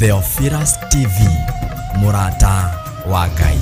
Theophilus TV, Murata wa Ngai.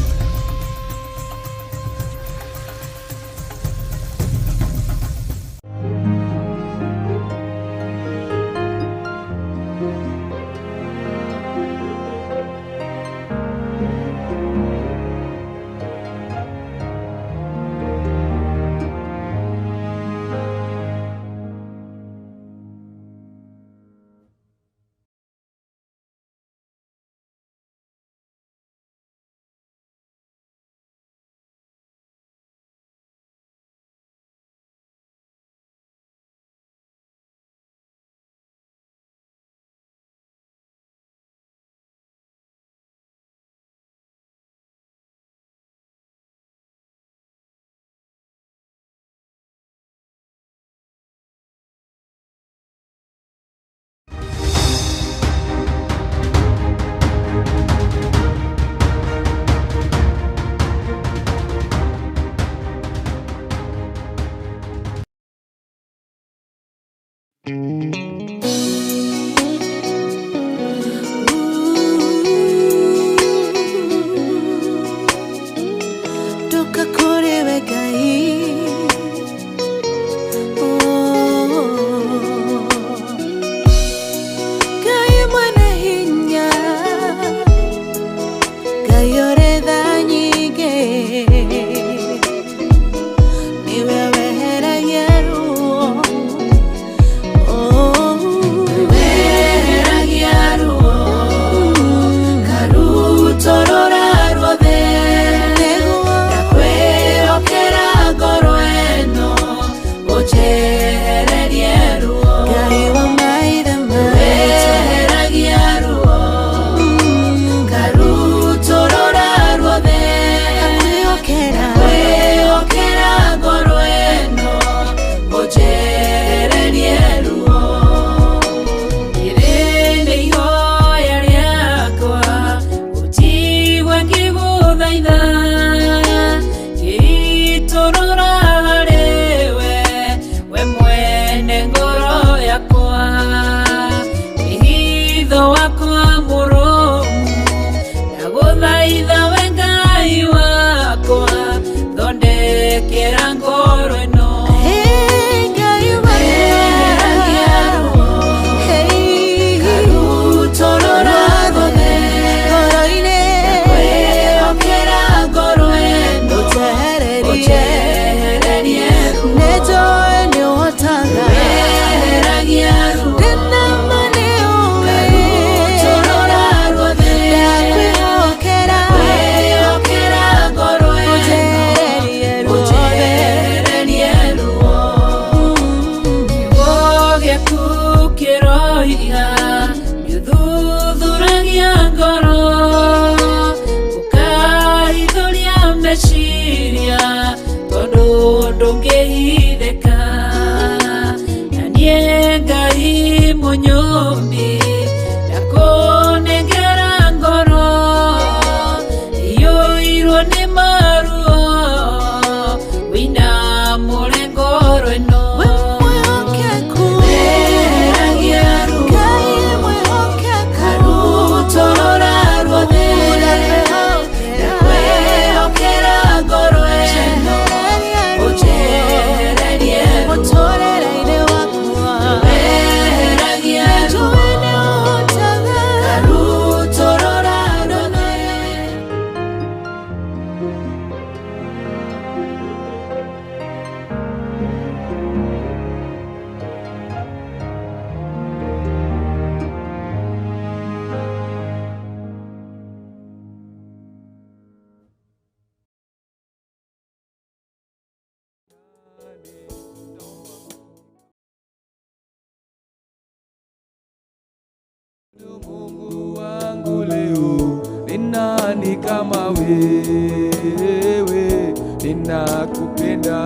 Mungu wangu leo, ni nani kama wewe? Ninakupenda,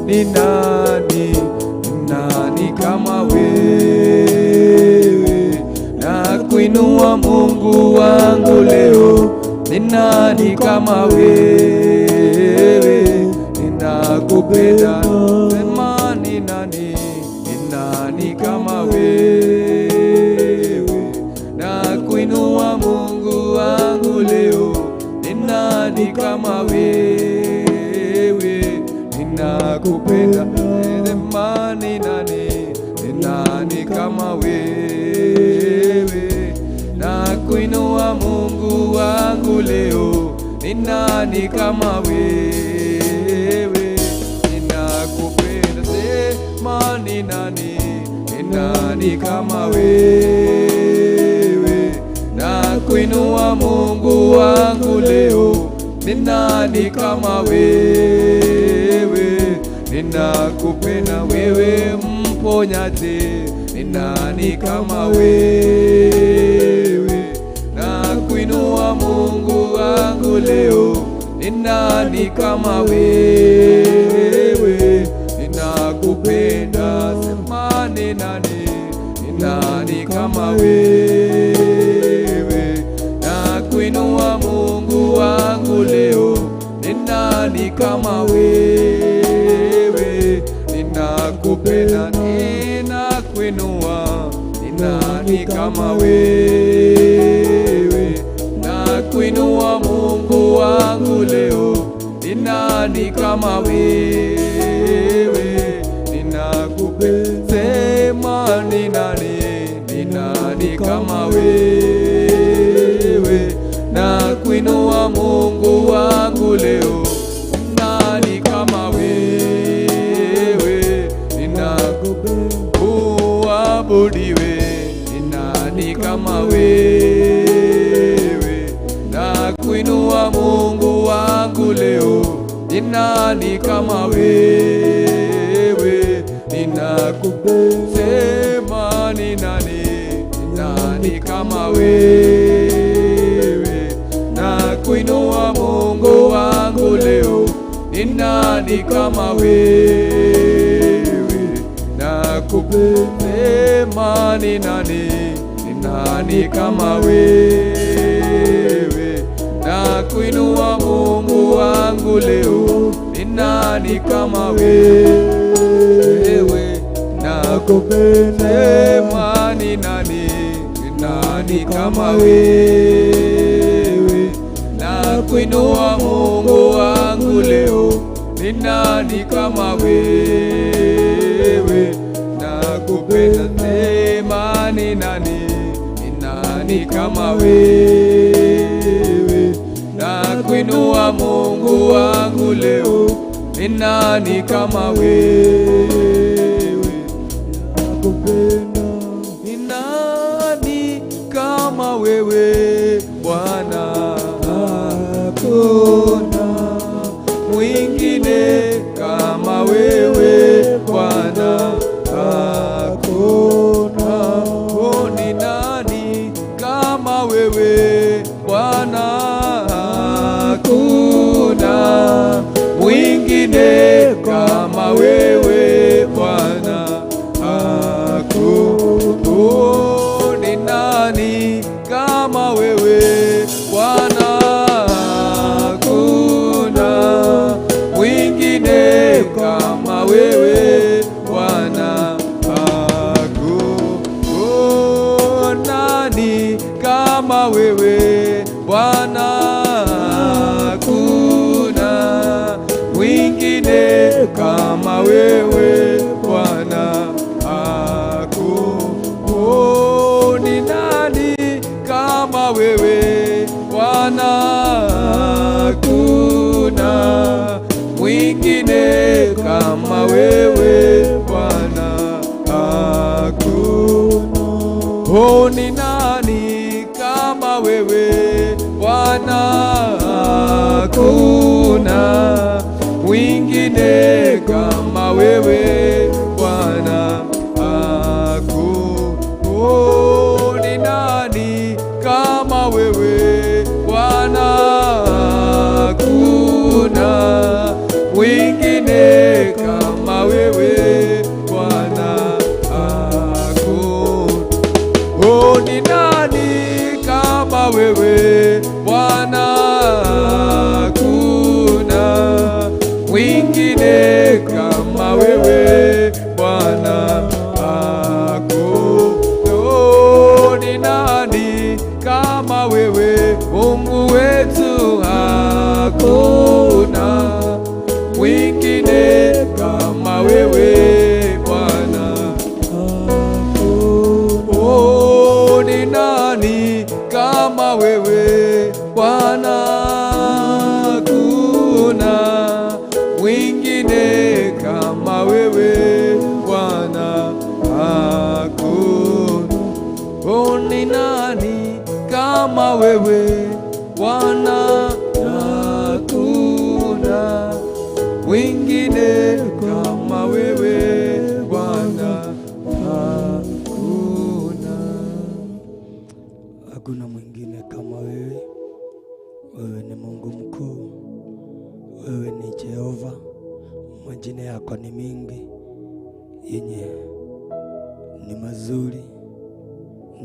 ni nani kama wewe? Nakuinua Mungu wangu leo, ni nani kama wewe? Ninakupenda, sema ni nani kama wewe? Nakuinua nani kama wewe? Ninakupenda, sema ni nani kama wewe? Nakuinua Mungu wangu leo, ni nani kama wewe? Ninakupenda wewe mponyaji, ni nani kama wewe? Nakuinua Mungu wangu leo, ni nani kama wewe? Ninakupenda, sema ni nani kama wewe? Nakuinua Mungu wangu leo, ni nani kama wewe? Ninakupenda, ninakuinua, ni nani kama wewe? Nakuinua Mungu wangu leo, ni nani kama wewe? Ninakupenda, sema ni nani kama wewe? Nakuinua Mungu wangu leo, nani kama wewe? Ninakupenda uabudiwe, ni nani kama wewe? Nakuinua Mungu wangu leo, ni nani kama wewe? Ninakupenda, sema ni nani kama wewe? Nakuinua Mungu wangu leo, ni nani kama wewe? Nakupenda, sema ni nani kama wewe? Nakuinua Mungu wangu leo, ni nani kama wewe? Nakupenda, sema ni nani kama wewe? Nakuinua Mungu wangu leo, ni nani kama wewe? Nakupenda, sema ni nani kama wewe? Nakuinua Mungu wangu leo, ni nani kama wewe? Nakupenda, ni nani kama wewe Bwana? Hakuna mwingine kama wewe Bwana, hakuna. Oh, ni nani kama wewe Bwana? Hakuna mwingine kama wewe Bwana, hakuna. Oh, ni nani kama wewe Bwana? Hakuna mwingine kama wewe Bwana, hakuna. Nani kama wewe Bwana? Hakuna mwingine kama wewe Bwana, hakuna. Oh, ni nani kama wewe Bwana? Hakuna mwingine kama wewe Bwana, hakuna. Oh, ni nani kama wewe Bwana? Hakuna mwingine kama wewe Bwana, hakuna. Oh, ni nani kama wewe Bwana? Hakuna mwingine kama wewe Bwana, hakuna. Oh, ni nani kama wewe Bwana? Hakuna mwingine kama wewe Bwana, hakuna. Oh, ni nani kama wewe Mungu wetu? Hakuna mwingine kama wewe Bwana, hakuna. Oh, ni nani kama wewe Bwana? mwingine kama wewe Bwana, hakuna. Oh, ni nani kama wewe Bwana, hakuna mwingine kama wewe Bwana, hakuna. Hakuna mwingine kama wewe. Wewe ni Mungu mkuu, wewe ni Jehova. Majina yako ni mingi yenye ni mazuri,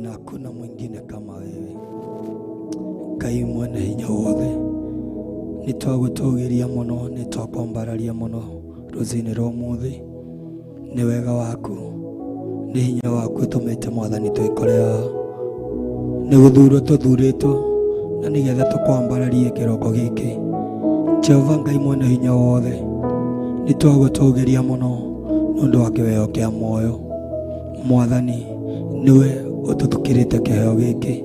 na hakuna mwingine kama wewe. Ngai mwene hinya wothe, nitwagutugiria muno, nitwakwambararia muno rucini rwa umuthi. Ni wega waku, ni hinya waku tumite Mwathani twikore haha. Ni guthurwo tuthuritwo na nigetha tukwambararie kiroko giki. Jehova Ngai mwene hinya wothe, nitwagutugiria muno nundu wa kiweo kia moyo. Mwathani niwe ututukirite kiheo giki.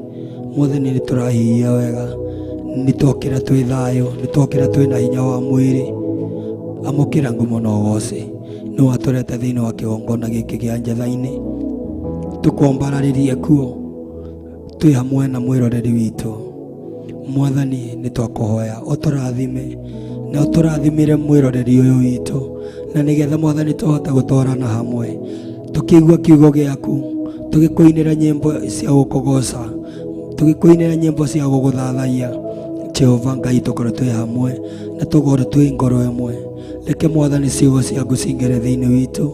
Mwathani niturahihia wega, nitwokira twi thayo, nitwokira twi na hinya wa mwiri. Amukira ngumo na ugoci ni waturete thiini wa kigongona giki gia njathaini. Tukwambararirie kuo twi hamwe na mwiroreri witu. Mwathani nitwakuhoya uturathime na uturathimire mwiroreri uyu witu, na nigetha Mwathani tuhote gutwarana hamwe tukigua kiugo giaku, tugikuinira nyimbo cia gukugoca, tugikuinira nyimbo cia guguthathaia. Jehova Ngai tukorwo twi hamwe na tukorwo twi ngoro imwe. Reke Mwathani ciugo ciaku cingire thiini witu,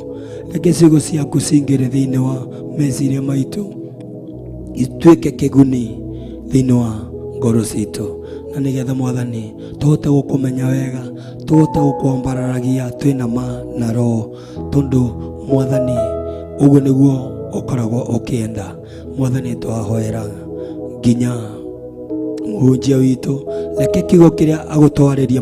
reke ciugo ciaku cingire thiini wa meciria maitu, ituike kiguni thiini wa ngoro citu, na nigetha Mwathani tuhote gukumenya wega, tuhote gukwambararagia twina ma na roho, tondu Mwathani uguo niguo ukoragwo ukienda. Mwathani twahoera nginya muhunjia witu, reke kiugo kiria agutwariria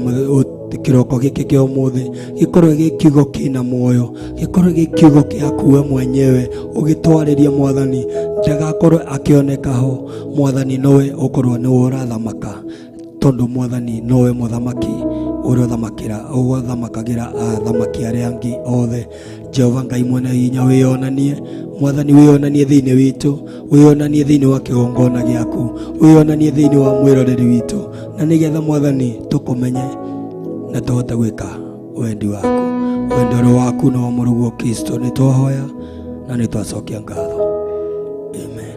kiroko giki kia umuthi gikorwo gi kiugo kina muoyo, gikorwo gi kiugo giaku we mwenyewe ugitwariria Mwathani, ndagakorwo akioneka ho. Mwathani nowe ukorwo ni urathamaka, tondu Mwathani nowe muthamaki uria uthamakagira athamaki aria angi othe. Jehova Ngai mwene hinya wionanie, Mwathani wionanie thiini witu, wionanie thiini wa kigongona giaku, wionanie thiini wa mwiroreri witu, na nigetha Mwathani tukumenye na tuhote gwika wendi waku. Wendero waku no murugu Kristo nitwahoya na nitwacokia ngatho. Amen.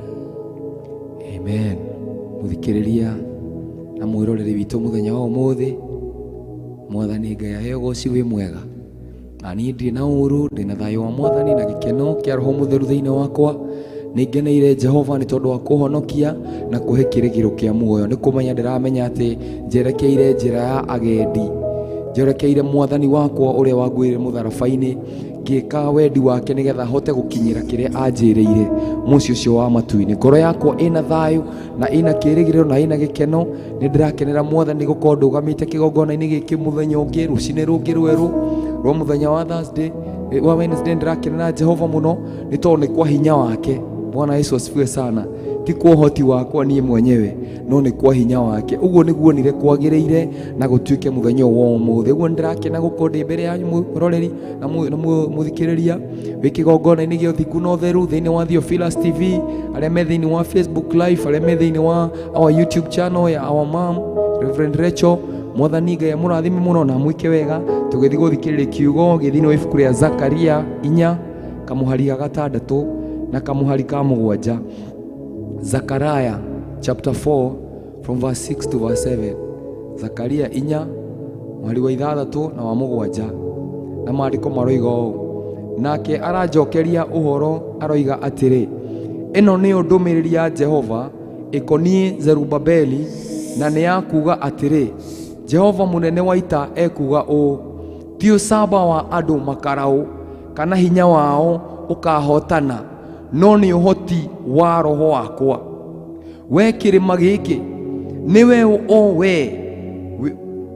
Amen. Muthikiriria na mwiroreri witu muthenya wa umuthi, Mwathani Ngai aheo goci wi mwega. Ani ndi na uru, ndi na thayo wa Mwathani na gikeno kia Roho Mutheru thiini wakwa. Ningeneire Jehova ni tondu wa kuhonokia na kuhe kirigiro kia muoyo. Ni kumenya ndiramenya ati njerekeire njira ya agendi, njerekeire Mwathani wakwa uria wanguire mutharabaini, ngika wendi wake nigetha hote gukinyira kiria anjiriire muci ucio wa matuini. Ngoro yakwa ina thayo na ina kirigiro na ina gikeno. Ni ndirakenera Mwathani gukorwo ndugamite kigongona-ini giki muthenya ungi rucini rungi rweru rwa muthenya wa Thursday wa Wednesday. Ndirakenera Jehova muno ni tondu ni kwa hinya wake. Bwana Yesu asifiwe sana. Ti kwa uhoti wakwa nie mwenyewe, no ni kwa hinya wake. Uguo niguo nire kwagiriire na gutuike muthenya wa umuthi. Uguo ndirakena gukorwo ndi mbere yanyu muroreri na muthikiriria wi kigongona-ini gia uthingu na utheru thiini wa Theophilus TV, aria me thiini wa Facebook live, aria me thiini wa our YouTube channel ya our mom Reverend Rachel. Mwathani Ngai amurathime muno na mwike wega. Tugithi guthikiriria kiugo githiini wa ibuku ria Zakaria 4 kamuhari ga 6 na kamuhari ka 7. Zechariah chapter 4 from verse 6 to verse 7. Zakaria 4 muhari wa 6 na wa 7. Na maandiko maroiga ũũ: nake aranjokeria uhoro aroiga atiri, ino ni ndumiriri ya Jehova ikonie Zerubabeli, na ni ya kuga atiri, Jehova munene wa ita ekuga ũũ: ti ũcamba wa andu makarau kana hinya wao ukahotana, no ni uhoti wa Roho wakwa. We kirima giki niwe o we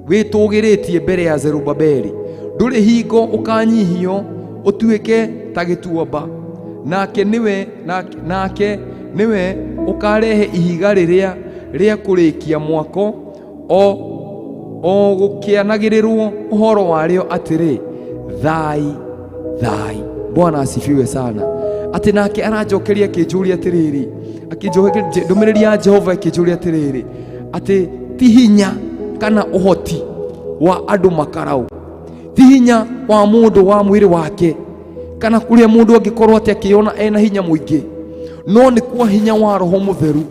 witugiritie mbere ya Zerubabeli, nduri hingo ukanyihio utuike ta gituamba, nake niwe ukarehe ihiga riria kurikia mwako o gukianagirirwo uhoro wario atiri thai thai. Bwana asifiwe sana. Ati nake aranjokeria akinjuria atiriri, akinjokeria ndumiriri ya Jehova akinjuria atiriri, ati ti hinya kana uhoti wa andu makarau, ti hinya wa mundu wa mwiri wake, kana kuria mundu angikorwo ati akiona ena hinya muingi, no ni kwa hinya wa Roho Mutheru.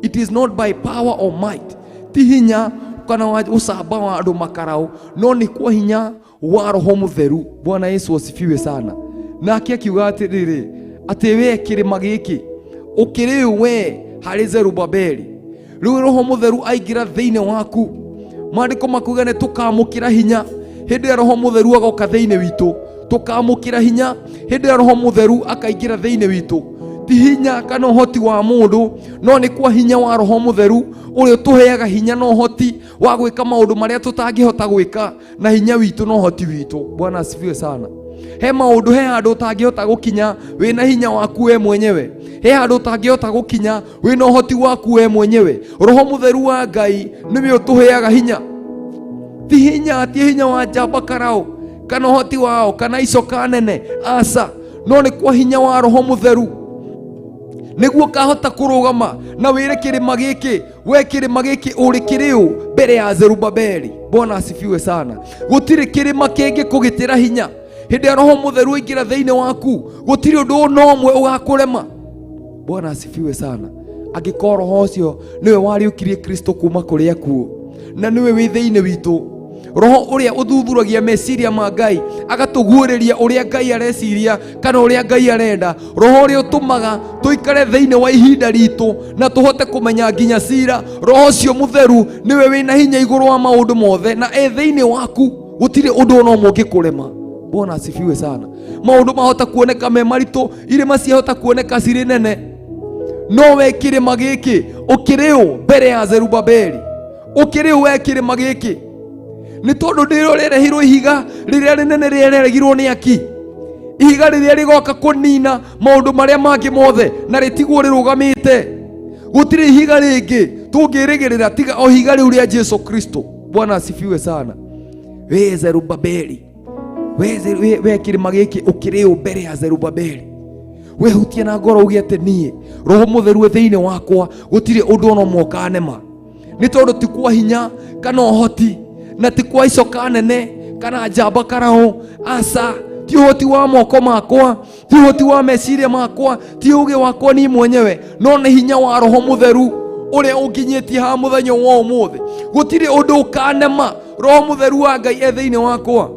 It is not by power or might, ti hinya kana wa usaba wa andu makarau, no ni kwa hinya wa Roho Mutheru. Bwana Yesu asifiwe sana. Nake akiuga atiriri, ati we kirima giki ukiri we hari Zerubabeli, riu Roho Mutheru aingira thiini waku. Maandiko makuga ni tukamukira hinya hindi ya Roho Mutheru agoka thiini witu, tukamukira hinya hindi ya Roho Mutheru akaingira thiini witu. Ti hinya kana uhoti wa mundu, no ni kwa hinya wa Roho Mutheru uria tuheaga hinya no uhoti wa gwika maundu maria tutangihota gwika na hinya witu no uhoti witu. Bwana asifiwe sana. He maundu he handu utangihota gukinya wina hinya waku we mwenyewe, he handu utangihota gukinya wina uhoti waku we mwenyewe. Roho Mutheru wa Ngai niwe utuheaga hinya. Ti hinya ti hinya wa njamba karau kana uhoti wao kana icoka nene, asa, no ni kwa hinya wa Roho Mutheru niguo kahota kurugama na wire kirima giki, we kirima giki uri kiriu mbere ya Zerubabeli. Bwana asifiwe sana. Gutiri kirima kingi kugitira hinya hindi ya Roho Mutheru ingira thiini waku, gutiri undu no umwe ugakurema. Bwana asifiwe sana. Angikorwo roho ucio niwe wariukirie Kristo kuma kuri akuo na niwe wi thiini witu, roho uria uthuthuragia meciria ma Ngai agatuguuriria uria Ngai areciria kana uria Ngai arenda, roho uria utumaga tuikare thiini wa ihinda ritu na tuhote kumenya nginya cira. Roho ucio Mutheru niwe wina hinya iguru wa maundu mothe na thiini waku gutiri undu no mungikurema. Bwana asifiwe sana. Maundu mahota kuoneka me maritu, irima ciahota kuoneka ciri nene, no we kirima giki ukiriu mbere ya Zerubabeli, ukiriu we kirima giki ni tondu ndiro rerehirwo ihiga riria rinene riereragirwo ni aki, ihiga riria rigoka kunina maundu maria mangi mothe na ritigwo rirugamite. Gutiri ihiga ringi tungirigirira tiga o ihiga riu ria Jesu Kristo. Bwana asifiwe sana. We Zerubabeli, we kirima giki ukiriu mbere ya Zerubabeli, we hutie na ngoro ugie ati nie Roho Mutheru thiini wakwa gutiri undu no mokanema, ni tondu ti kwa hinya kana uhoti na ti kwa icoka nene kana njamba karau, asa, ti uhoti wa moko makwa, ti uhoti wa meciria makwa, ti uge wakwa ni mwenyewe, no ni hinya wa Roho Mutheru uria unginyitie ha muthenya wa umuthi. Gutiri undu ukanema, Roho Mutheru wa Ngai e thiini wakwa.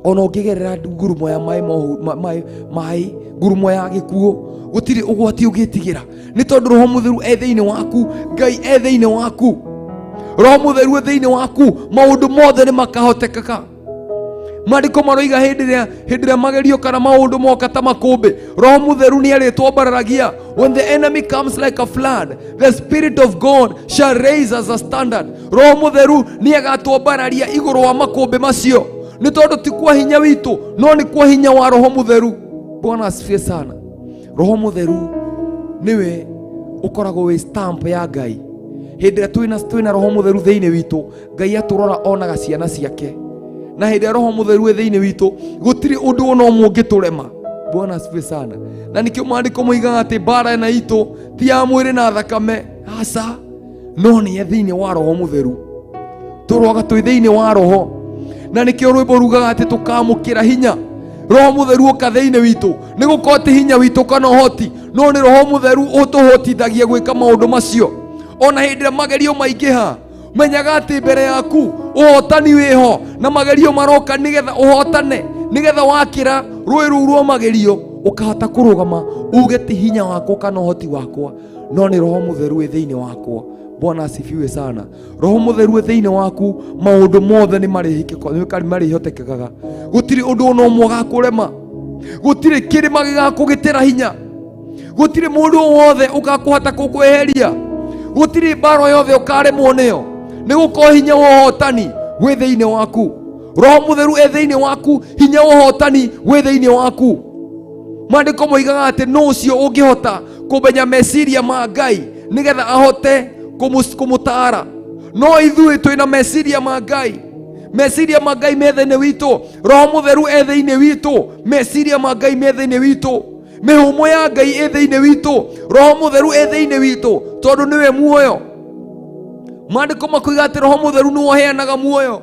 Ona ungigerera ngurumo ya mai ngurumo ya gikuo, gutiri ugwati ugitigira, ni tondu Roho Mutheru e thiini waku, Ngai e thiini waku. Roho Mutheru thiini waku maundu mothe ni makahotekeka. Maandiko maroiga hindi ria magerio kana maundu moka ta makumbi, Roho Mutheru ni aritwambararagia. When the enemy comes like a flood, the Spirit of God shall raise as a standard. Roho Mutheru ni agatwambararia iguru wa makumbi macio, ni tondu ti kwa hinya witu no ni kwa hinya wa Roho Mutheru. Bwana asifiwe sana. Roho Mutheru niwe ukoragwo wi stamp ya Ngai. Hindi ria twina Roho Mutheru thiini witu, Ngai aturora onaga ciana ciake, na hindi ya Roho Mutheru thiini witu gutiri undu no mungiturema. Bwana asifiwe sana. Na nikio maandiko moigaga ati bara na itu ti ya mwiri na thakame, asa, no ni thiini wa Roho Mutheru. Turwaga twi thiini wa Roho, na nikio rwimbo rugaga ati tukamukira hinya Roho Mutheru uka thiini witu, ni gukorwo ti hinya witu kana uhoti, no ni Roho Mutheru utuhotithagia gwika maundu macio. Ona hindi ria magerio maingiha, menyaga ati mbere yaku uhotani wiho na magerio maroka nigetha uhotane, nigetha wakira rwi ruu rwa magerio ukahota kurugama uge ti hinya wakwa kana uhoti wakwa, no ni Roho Mutheru thiini wakwa. Bwana asifiwe sana. Roho Mutheru thiini waku maundu mothe ni marihotekekaga, gutiri undu no mwaga kurema, gutiri kirima gigakugitira hinya, gutiri mundu wothe ugakuhota kukweheria, gutiri mbaro yothe ukaremwo niyo, ni gukorwo hinya wa uhotani wi thiini waku. Roho Mutheru thiini waku, hinya wa uhotani wi thiini waku. Maandiko moigaga ati no ucio ungihota kumenya meciria ma Ngai nigetha ahote kumutara. no ithuĩ twĩna meciria ma Ngai. Meciria ma Ngai me thĩinĩ witũ. Roho Mũtheru e thĩinĩ witũ. Meciria ma Ngai me thĩinĩ witũ. Mĩhũmũ ya Ngai ĩ thĩinĩ witũ. Roho Mũtheru e thĩinĩ witũ, tondũ nĩwe muoyo. Maandĩko makoiga atĩ Roho Mũtheru nĩwe ũheanaga muoyo.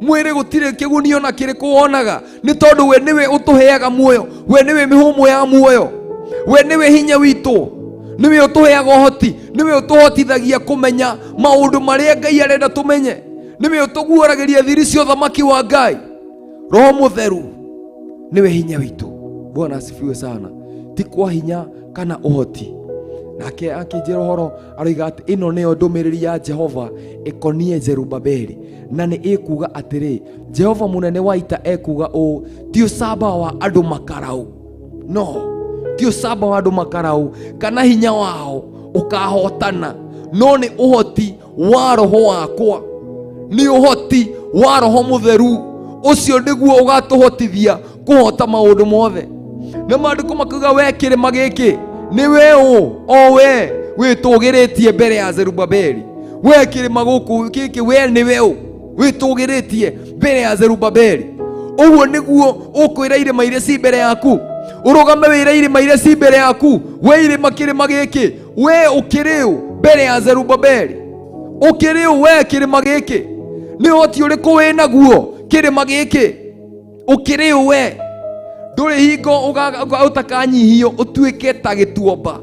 Mwĩrĩ gũtirĩ kĩguni ona kĩrĩkũ wonaga, nĩ tondũ we nĩwe ũtũheaga muoyo. We nĩwe mĩhũmũ ya muoyo. We nĩwe hinya witũ. Nĩwe ũtũheaga ũhoti. Nĩwe ũtũhotithagia kũmenya maũndũ marĩa Ngai arenda tũmenye. Nĩwe ũtũguũragĩria thiri cia ũthamaki wa Ngai. Roho Mũtheru nĩwe hinya witũ. Bwana asifiwe sana. Ti kwa hinya kana ũhoti. Nake akĩnjĩra ũhoro aroiga atĩ ĩno nĩyo ndũmĩrĩri ya Jehova ĩkoniĩ Zerubabeli, na nĩ ĩkuga atĩrĩ, Jehova mũnene wa ita ekuga ũũ, ti ũcamba wa andũ makarau, no ti ũcamba wa andũ makarau kana hinya wao ũkahotana, no nĩ ũhoti wa Roho wakwa, nĩ ũhoti wa Roho Mũtheru. Ũcio nĩguo ũgatũhotithia kũhota maũndũ mothe. Na maandĩko makiuga we kĩrĩma gĩkĩ nĩwe ũ, o we wĩtũgĩrĩtie mbere ya Zerubabeli. We kĩrĩma gũkũ gĩkĩ we nĩwe ũ wĩtũgĩrĩtie mbere ya Zerubabeli. Ũguo nĩguo ũkwĩra irĩma iria ci mbere yaku, ũrũgame wĩra irĩma iria ci mbere yaku. We irĩma kĩrĩma gĩkĩ we ũkĩrĩ ũ mbere ya Zerubabeli? Ũkĩrĩ ũ we kĩrĩma gĩkĩ? Nĩ ũhoti ũrĩkũ wĩ naguo kĩrĩma gĩkĩ? Ũkĩrĩ ũ we? Ndũrĩ hingo ũtakanyihio ũtuĩke ta gĩtuamba.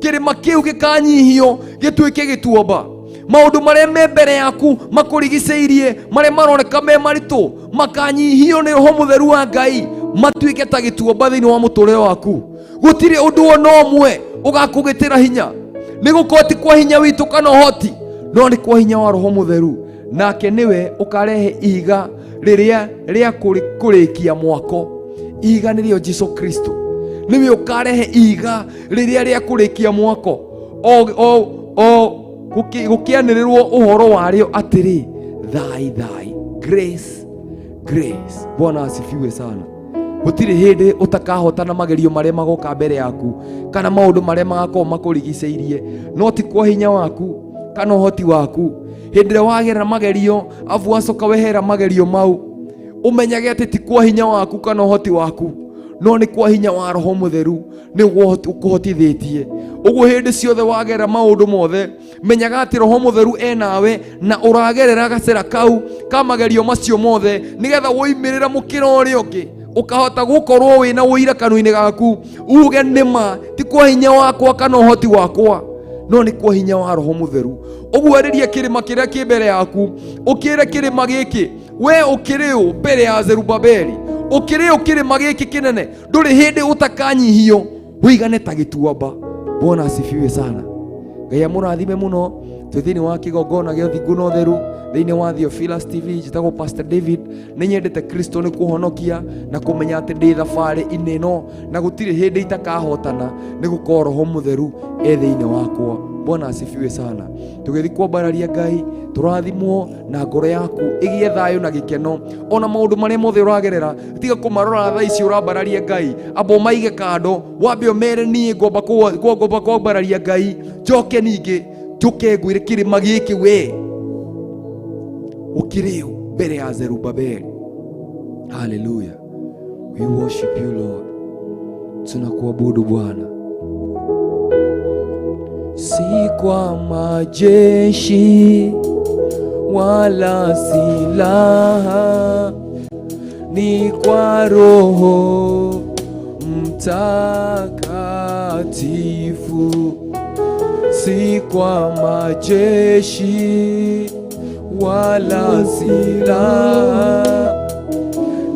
Kĩrĩma kĩu gĩkanyihio gĩtuĩke gĩtuamba. Maũndũ marĩa me mbere yaku makũrigicĩirie, marĩa maroneka me maritũ, makanyihio nĩ Roho Mũtheru wa Ngai, matuĩke ta gĩtuamba thĩinĩ wa mũtũrĩre waku. Gũtirĩ ũndũ ona ũmwe ũgakũgĩtĩra hinya. Nĩ gũkorwo ti kwa hinya witũ kana ũhoti, no nĩ kwa hinya wa Roho Mũtheru. Nake nĩwe ũkarehe ihiga rĩrĩa rĩa kũrĩkia mwako. Ihiga nĩrĩo Jesũ Kristo. Nĩwe ũkarehe ihiga rĩrĩa rĩa kũrĩkia mwako. Gũkĩanĩrĩrwo ũhoro warĩo atĩrĩ, thai thai, grace grace. Bwana asifiwe sana. Gũtirĩ hĩndĩ ũtakahotana magerio marĩa magoka mbere yaku, kana maũndũ marĩa magakorwo makũrigicĩirie, no ti kwa hinya waku kana ũhoti waku. Hĩndĩ ĩrĩa wagerera magerio afu wacoka wehera magerio mau, ũmenyage atĩ ti kwa hinya waku kana ũhoti waku, no nĩ kwa hinya wa Roho Mũtheru nĩguo ũkũhotithĩtie. Ũguo hĩndĩ ciothe wagerera maũndũ mothe, menyaga atĩ Roho Mũtheru enawe na ũragerera gacĩra kau ka magerio macio mothe, nĩgetha woimĩrĩra mũkĩra ũrĩa ũngĩ ũkahota gũkorwo wĩna ũira kanua-inĩ gaku, uge nĩma ti kwa hinya wakwa kana ũhoti wakwa, no nĩ kwa hinya wa Roho Mũtheru. Ũguo arĩria kĩrĩma kĩrĩa kĩ mbere yaku, ũkĩre kĩrĩma gĩkĩ, we ũkĩrĩ ũ mbere ya Zerubabeli? Ũkĩrĩ ũ kĩrĩma gĩkĩ kĩnene? Ndũrĩ hĩndĩ ũtakanyihio ũigane ta gĩtuamba. Bwana asifiwe sana. Ngai amũrathime mũno. Twĩ thĩinĩ wa kĩgongona gĩa ũthingu na ũtheru thĩinĩ wa Theophilus TV. Njĩtagwo Pastor David. Nĩ nyendete Kristo nĩ kũhonokia na kũmenya atĩ ndĩ thabarĩ-inĩ ĩno na gũtirĩ hĩndĩ itakahotana, nĩ gũkorwo Roho Mũtheru e thĩinĩ wakwa. Bwana asifiwe sana. Tũgĩthiĩ kwambararia Ngai, tũrathimwo na ngoro yaku ĩgĩe thayũ na gĩkeno. Ona maũndũ marĩa mothe ũragerera, tiga kũmarora thaa ici ũrambararia Ngai, amba ũmaige kando, wambe ũmere niĩ ngomba kwambararia Ngai, njoke ningĩ njũke ngwĩre kĩrĩma gĩkĩ we ũkĩrĩ ũ mbere ya Zerubabeli. Hallelujah. We worship you Lord. Tunakuabudu Bwana. Si kwa majeshi wala silaha, ni kwa Roho Mtakatifu. Si kwa majeshi wala silaha,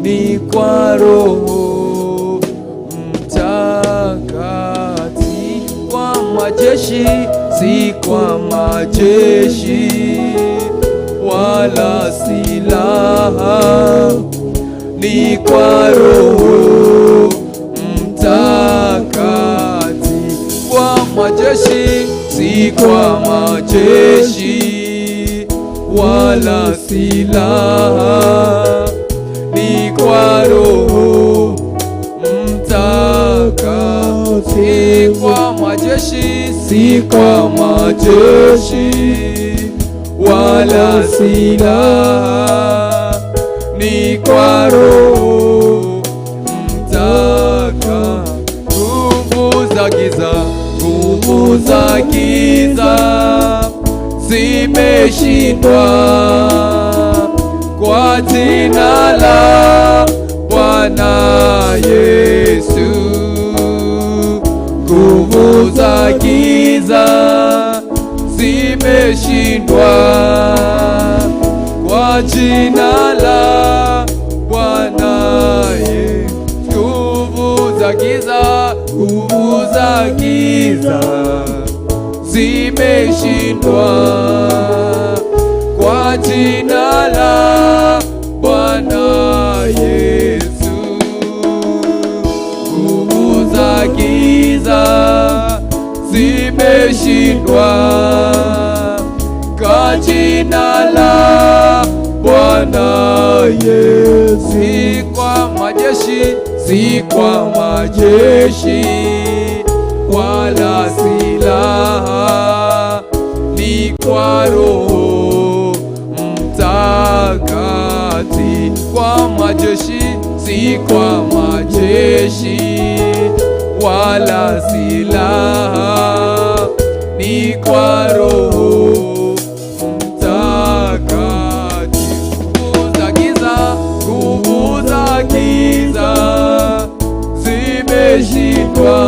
ni kwa Roho Mtakatifu. Kwa majeshi, si kwa majeshi wala silaha, ni kwa Roho Mtakatifu. Kwa majeshi, si kwa majeshi wala silaha, ni kwa Roho Mtakatifu. Si kwa majeshi, si kwa majeshi wala silaha, ni kwa Roho Mtakatifu. Nguvu za giza zimeshindwa kwa jina la Bwana Yesu. Nguvu za giza zimeshindwa kwa jina la Bwana Yesu. Nguvu za giza zimeshindwa kwa jina la Bwana Yesu. Nguvu za giza zimeshindwa kwa jina la Bwana Yesu. Si kwa majeshi, si kwa majeshi wala silaha, ni kwa Roho Mtakatifu. Kwa majeshi, si kwa majeshi wala silaha, ni kwa Roho Mtakatifu. Nguvu za giza zimeshindwa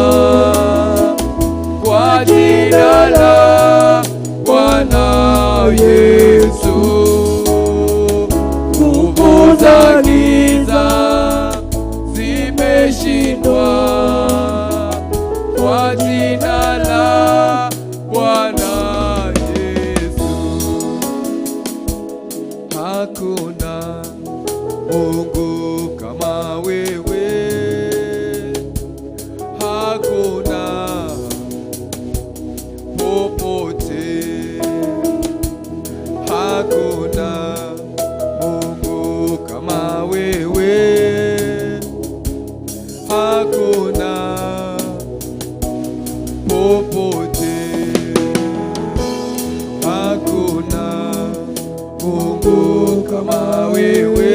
kwa jina la Bwana Yesu. Nguvu za giza zimeshindwa kwa jina la Bwana Yesu. Hakuna Mungu kama wewe, hakuna popote, hakuna Mungu kama wewe, hakuna popote, hakuna Mungu kama wewe,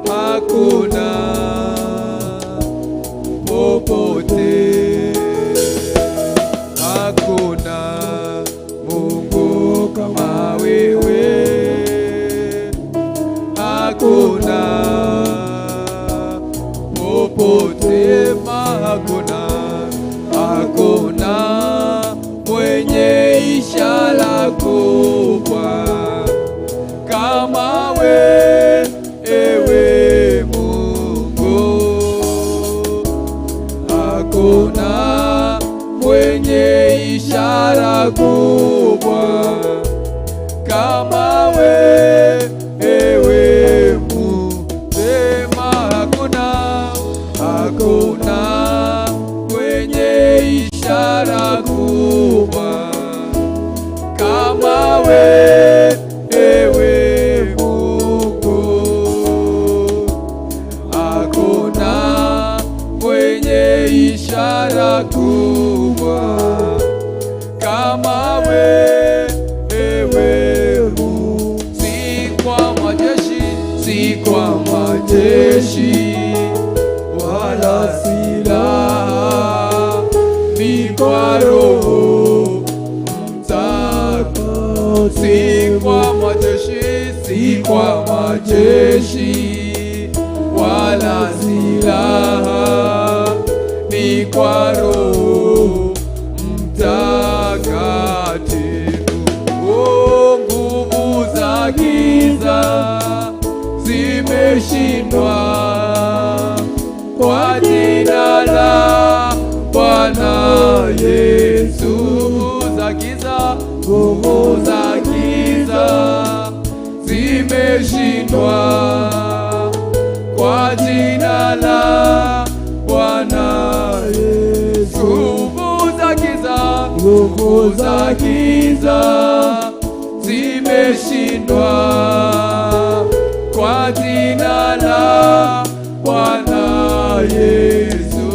hakuna popote, hakuna Mungu kama wewe, hakuna popote, hakuna, hakuna mwenye ishara kubwa kama wewe, ewe Mungu. Hakuna mwenye ishara kubwa kama wewe, ewe Mungu. Sema hakuna, hakuna mwenye ishara kubwa kama wewe, ewe Mungu. Hakuna mwenye ishara kubwa kama wewe, ewe Mungu. Si kwa majeshi, si kwa majeshi wala silaha, ni kwa Roho Mtakatifu. Si kwa majeshi, si kwa majeshi wala silaha, ni kwa Roho Mtakatifu. Oh, nguvu za giza zimeshindwa kwa jina la Bwana Yesu. Nguvu za giza zimeshindwa kwa jina la Bwana Yesu. Nguvu za giza zimeshindwa kwa jina la Bwana Yesu.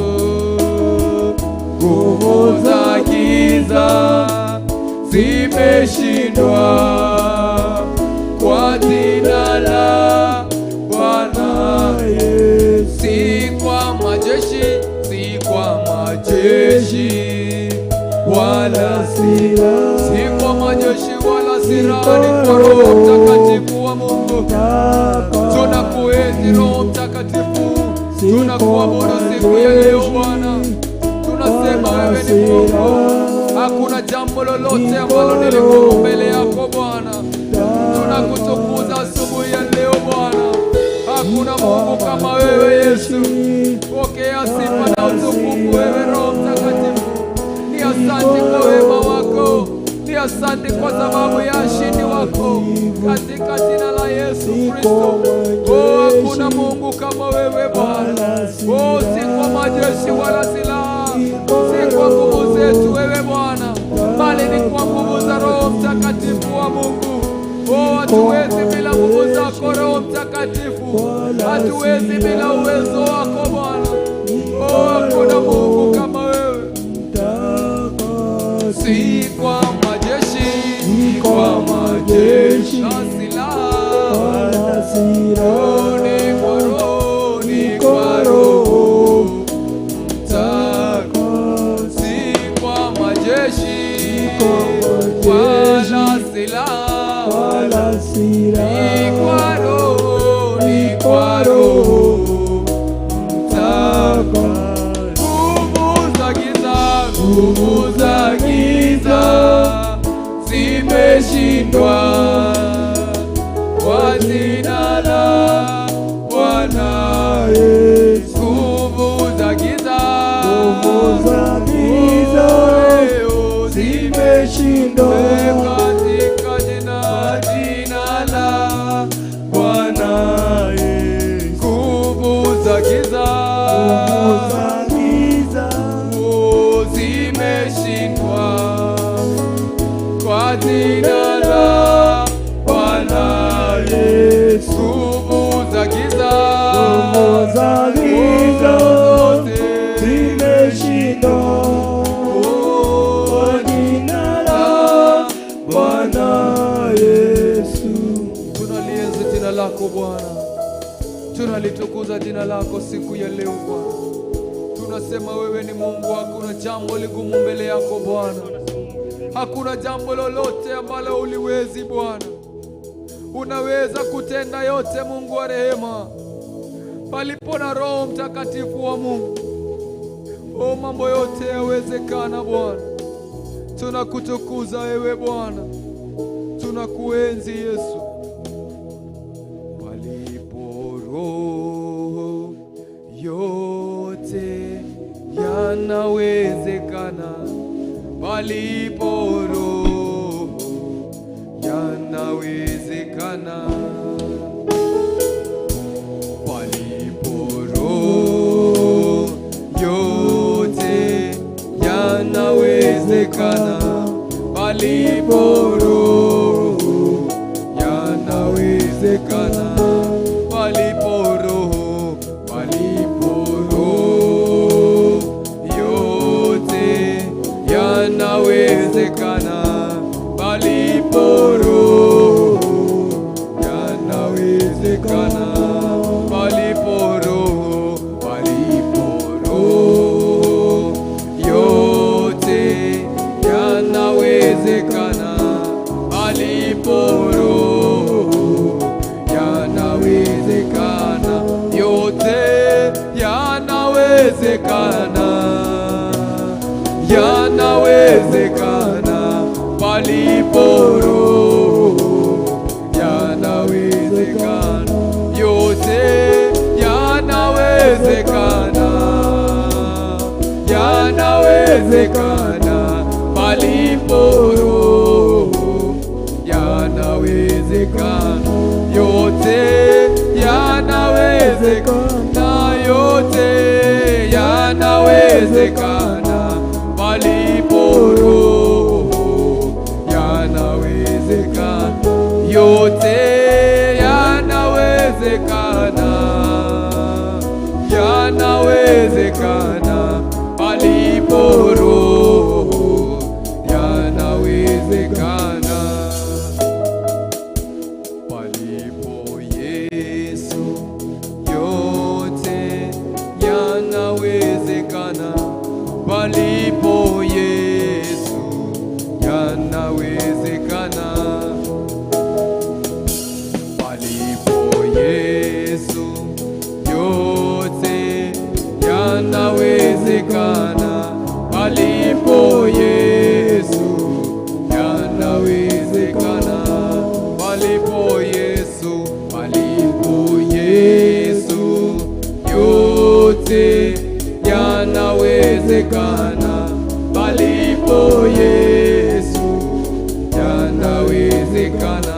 Nguvu za giza zimeshindwa zimeshindwa kwa jina la Bwana Yesu. Si kwa majeshi, si kwa majeshi wala silaha, si kwa majeshi wala silaha, ni kwa Roho Mtakatifu wa Mungu. Tunakuenzi Roho Mtakatifu, tunakuabudu siku ya leo Bwana. Tunasema wewe ni Mungu, hakuna jambo lolote ambalo nilikuwa mbele yako Bwana. Tunakutukuza asubuhi ya leo Bwana, hakuna Mungu kama wewe Yesu. Pokea sifa na utukufu wewe Roho Mtakatifu. Ni asante kwa wema wako, ni asante kwa sababu ya ushindi wako, katika jina la Yesu Kristo. Hakuna Mungu kama wewe Bwana. Si kwa majeshi wala silaha, si kwa nguvu zetu wewe Bwana, bali ni kwa nguvu za Roho Mtakatifu wa Mungu. Hatuwezi bila nguvu zako Roho Mtakatifu, hatuwezi bila uwezo wako Bwana. Hakuna Mungu kama wewe. Si kwa majeshi, si kwa majeshi na silaha, ni kwa Roho, ni kwa Roho Mtakatifu. Si kwa majeshi wala silaha, ni kwa Roho, ni kwa Roho Mtakatifu. Nguvu za giza zimeshindwa kwa jina la Bwana Yesu. Nguvu za giza zimeshindwa katika jina la Bwana Yesu. Nguvu za giza zimeshindwa kwa jina la Bwana Yesu. Nguvu za giza zimeshindwa kwa jina la Bwana Yesu. Tunalienzi jina lako Bwana, tunalitukuza jina lako siku ya leo Bwana. Tunasema wewe ni Mungu, hakuna jambo ligumu mbele yako Bwana. Hakuna jambo lolote ambalo uliwezi Bwana. Unaweza kutenda yote Mungu wa rehema, palipo na Roho Mtakatifu wa Mungu. Mambo yote yawezekana Bwana. Tunakutukuza wewe Bwana, tunakuenzi Yesu. Palipo Roho yote yanawezekana, palipo Roho yanawezekana, palipo Roho yote yanawezekana, palipo Roho yanawezekana, palipo Roho, palipo Roho yote yanawezekana, palipo Roho yanawezekana, palipo Roho, palipo Roho yote yanawezekana, palipo Roho yanawezekana, yote yanawezekana, yanawezekana, palipo Roho yanawezekana, yote yanawezekana, yanawezekana, palipo Roho yanawezekana, yote yanawezekana, yote yanawezekana, palipo Roho yanawezekana, yote yanawezekana, yanawezekana, palipo Roho yanawezekana. palipo Yesu yanawezekana.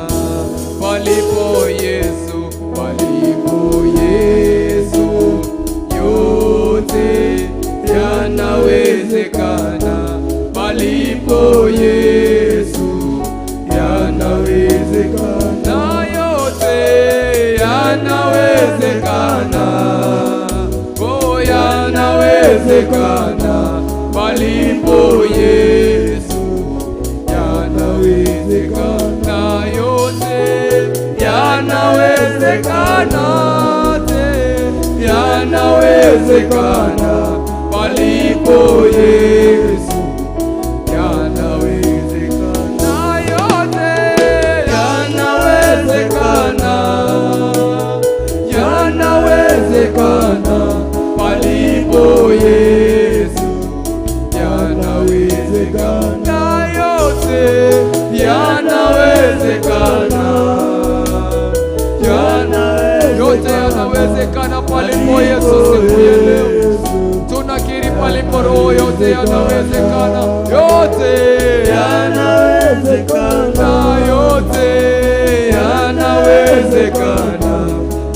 Palipo Yesu, palipo Yesu yote yanawezekana. Palipo Yesu yanawezekana, yote yanawezekana. Oh, yanawezekana. Palipo Yesu yanawezekana, yote yanawezekana. Yanawezekana. Palipo Yesu yanawezekana, yote yanawezekana. Yanawezekana. Palipo Yesu yanawezekana, yote yanawezekana. Yote yanawezekana palipo Yesu. Siku ya leo tunakiri palipo Roho, yote yanawezekana. Yote yanawezekana. Yote yanawezekana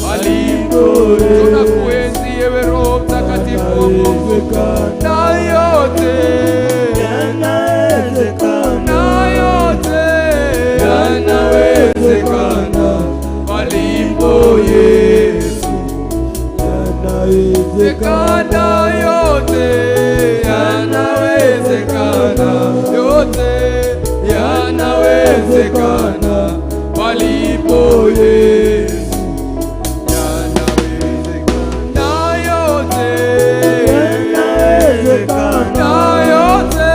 palipo. Tunakuenzi ewe Roho Mtakatifu wa Mungu, na yote yanawezekana. Yote yanawezekana palipo Yesu yanawezekana. Yote yanawezekana. Yote yanawezekana palipo Yesu yanawezekana. Yote yanawezekana. Yote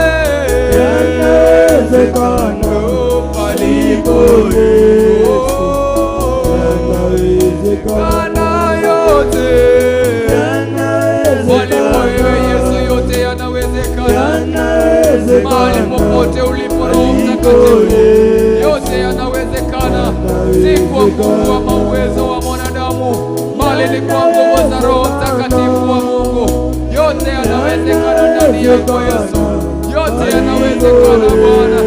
yanawezekana palipo Yesu yanawezekana. Yote palipo Yesu, yote yanawezekana. Mahali popote ulipo Roho Mtakatifu, yote yanawezekana. Si kwa nguvu ama uwezo wa mwanadamu, bali ni kwa nguvu za Roho Mtakatifu wa Mungu. Yote yanawezekana ndani yako Yesu. Yote yanawezekana Bwana,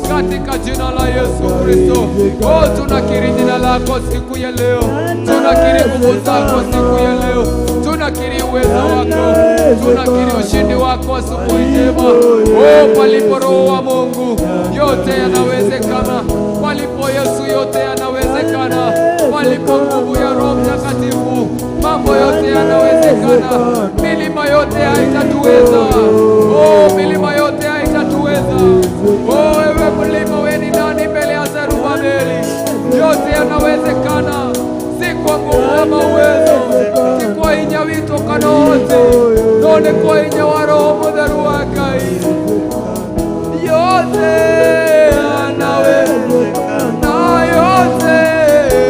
katika jina la Yesu Kristo. Oh, tunakiri jina lako siku ya leo. Tunakiri nguvu zako siku ya leo. Tunakiri uwezo wako. Tunakiri ushindi wako asubuhi njema. Oh, palipo Roho wa Mungu, yote yanawezekana. Palipo Yesu, yote yanawezekana. Palipo nguvu ya Roho Mtakatifu, mambo yote yanawezekana. Milima yote haitatuweza. Oh, milima yote haitatuweza. Oh, ewe mlima, wewe ni nani mbele ya Zerubabeli? Yote yanawezekana. Si kwa nguvu ama uwezo, si kwa hinya wito kanote, none kwa hinya wa Roho Mutheru wa Ngai. Yote yanawezekana. Yote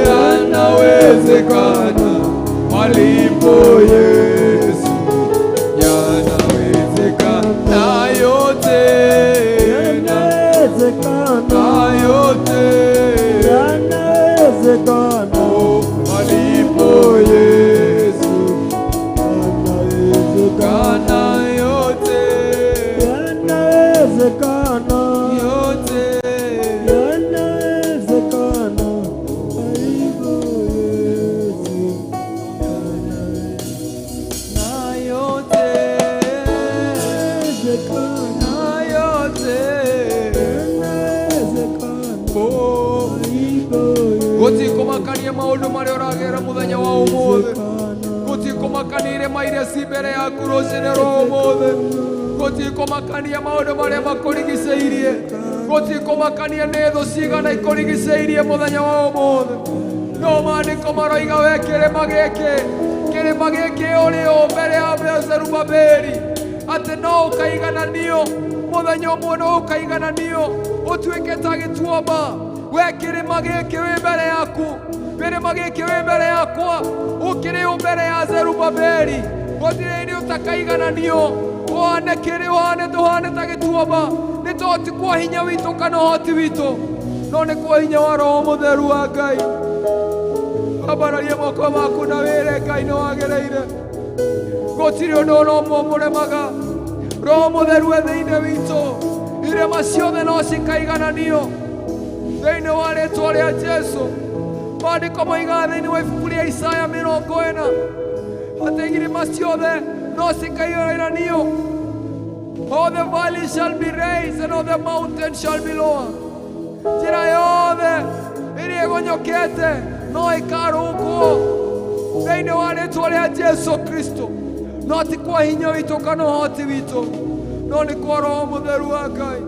yanawezekana palipo Yesu yanawezekana. Yote yanawezekana. Yote yanawezekana palipo Yesu yanawezekana. Yote yanawezekana. Yote yanawezekana palipo Yesu yanawezekana. Yote yanawezekana. Yote gutikumakania maundu maria uragera muthenya wa umuthi. Gutikumakanire maire si mbere yaku rucini rwa umuthi. Gutikumakania maundu maria makurigiceirie. Gutikumakania ni thu cigana ikurigiceirie muthenya wa umuthi. No maandiko maroiga we kirima giki uri o mbere ya Zerubabeli, ati no ukaigananio muthenya umwe, no ukaigananio utuike ta gituamba. We kirima giki wi mbere yaku, kirima giki wi mbere yakwa, ukiri mbere ya Zerubabeli, gutiri utakaigananio. Ohane kiri ohane tuhane ta gituamba. Ni toti kwa hinya witu kana hoti witu, no ni kwa hinya wa Roho Mutheru wa Ngai. Abararia moko maku na wire Ngai no wagereire. Gutiri undu no muremaga. Roho Mũtheru thĩinĩ witũ, irema ciothe no cikaigananio thĩinĩ wa rĩĩtwa rĩa Jesũ. Maandĩko moigaga thĩinĩ wa ibuku rĩa Isaya 40 atĩ irema ciothe no cikaigananio. All the valleys shall be raised and all the mountains shall be lowered. Njĩra yothe ĩrĩa ĩgonyokete no ĩkarũngwo thĩinĩ wa rĩĩtwa rĩa Jesũ Kristo. No ti kwa hinya witũ kana ũhoti witũ, no nĩ kwa Roho Mũtheru wa Ngai.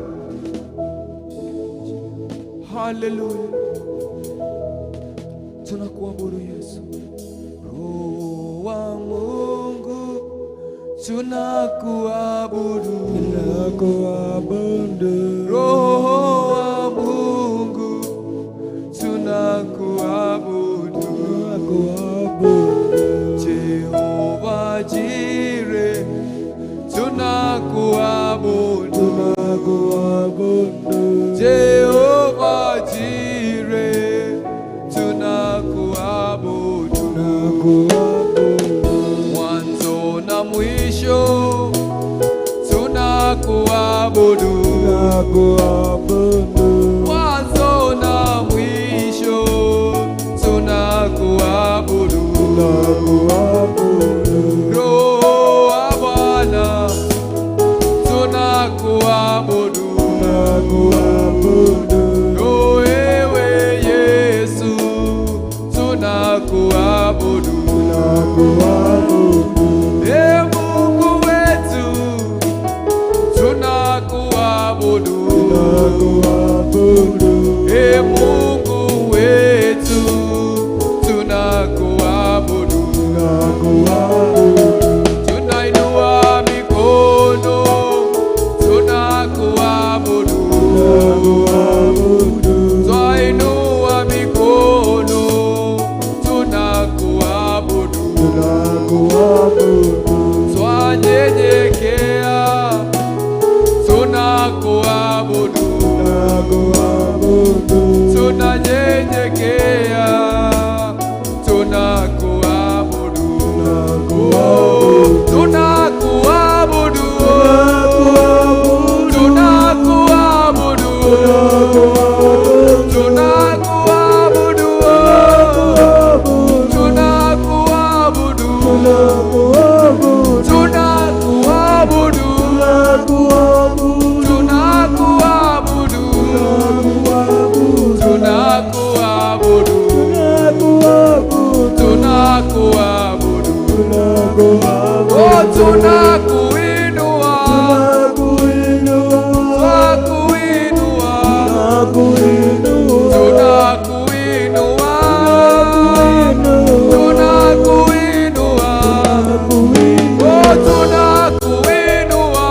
Hallelujah. Tunakuabudu Yesu. Roho wa Mungu tunakuabudu. Roho wa Mungu tunakuabudu. Jehova Jireh tunakuabudu. Jehova Jireh tunakuabudu. Mwanzo na mwisho tunakuabudu. Mwanzo na mwisho tunakuabudu. Roho wa Bwana tunakuabudu. Wewe Yesu tunakuabudu. Mungu wetu tunakuabudu. Mungu wetu tunakuabudu. Tunainua mikono tunakuabudu. Twainua mikono tunakuabudu. Twanyenyekea tunakuabudu. Tunanyenyekea tunakuabudu. Tunakuabudu. Tunakuabudu. Tunakuabudu. Tunakuabudu. Tunakuabudu. Tunakuabudu. Oh, tunakuinua. Tunakuinua. Tunakuinua. Tunakuinua. Oh, tunakuinua.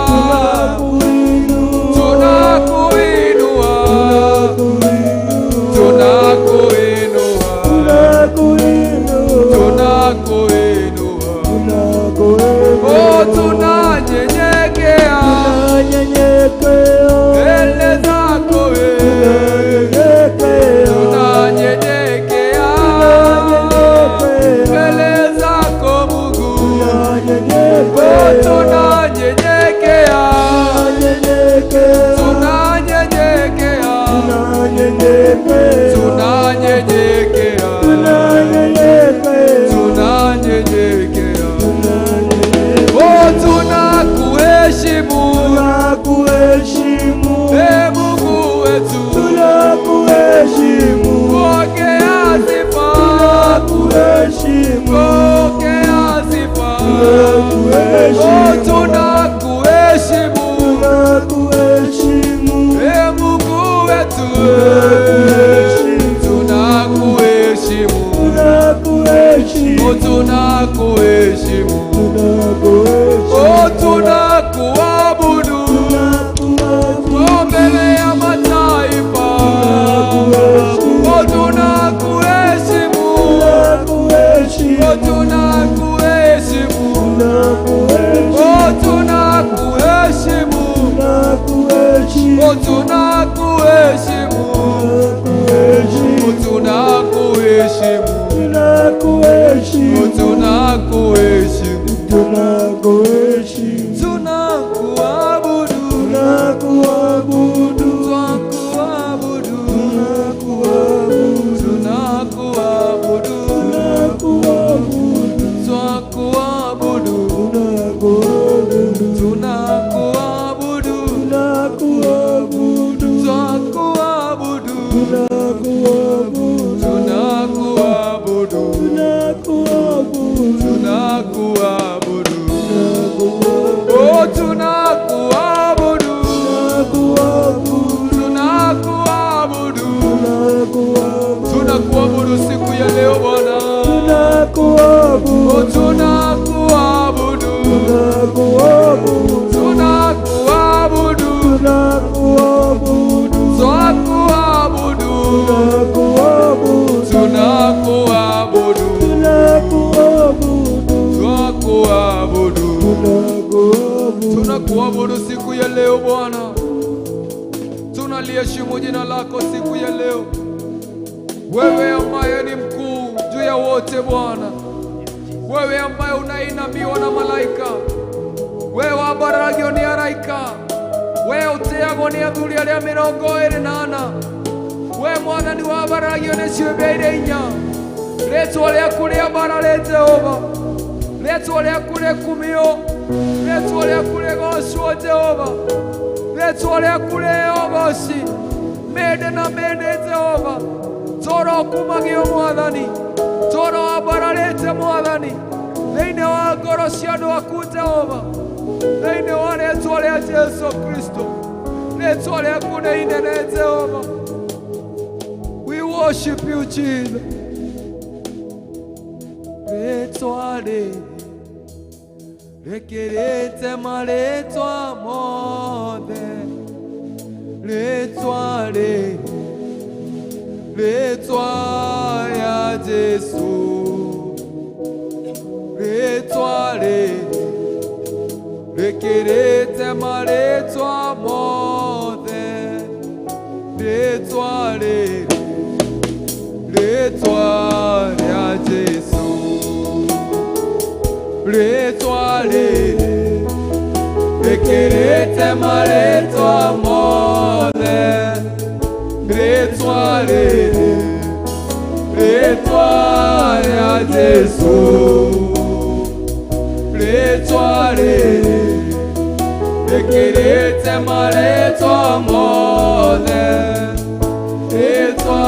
Tunakuinua. Oh, tunanyenyekea mbele zako wewe. Tunanyenyekea mbele zako Mungu. Oh, tunanyenyekea. Tunanyenyekea. Tunanyenyekea. Tunanyenyekea. Oh, tunakuheshimu. Mungu wetu. Pokea sifa. Pokea sifa. Oh, tunakuheshimu. Mungu wetu. Tunakuheshimu. Tunakuabudu siku ya leo Bwana, tunaliheshimu jina lako siku ya leo, wewe ambaye ni mkuu juu ya wote Bwana, wewe ambaye unainamiwa na malaika, wewe wabaragio ni araika, wewe uteagwo ni athuri aria 24, wewe mwana ni wabaragio ni ciũmbe iria 4, rĩtwa rĩaku rĩambara rĩ Jehova, rĩtwa rĩaku rĩkumio, rĩtwa rĩaku rĩgocwo Jehova, rĩtwa rĩaku rĩogoci mĩndĩ na mĩndĩ Jehova, toro kumagio Mwathani, toro wambararĩte Mwathani thĩinĩ wa ngoro cia andũ aku Jehova, thĩinĩ wa rĩtwa rĩa Jesu Kristo, rĩtwa rĩaku nĩ inene Jehova. We worship you Jesus. Rĩtwa rĩkĩrĩte marĩtwa mothe, rĩtwa rĩa Jesu, rĩtwa rĩkĩrĩte marĩtwa mothe, rĩtwa rĩa Jesu, rĩtwa rĩkĩrĩte marĩtwa mothe, rĩtwa rĩa Jesu, rĩtwa rĩkĩrĩte marĩtwa mothe, rĩtwa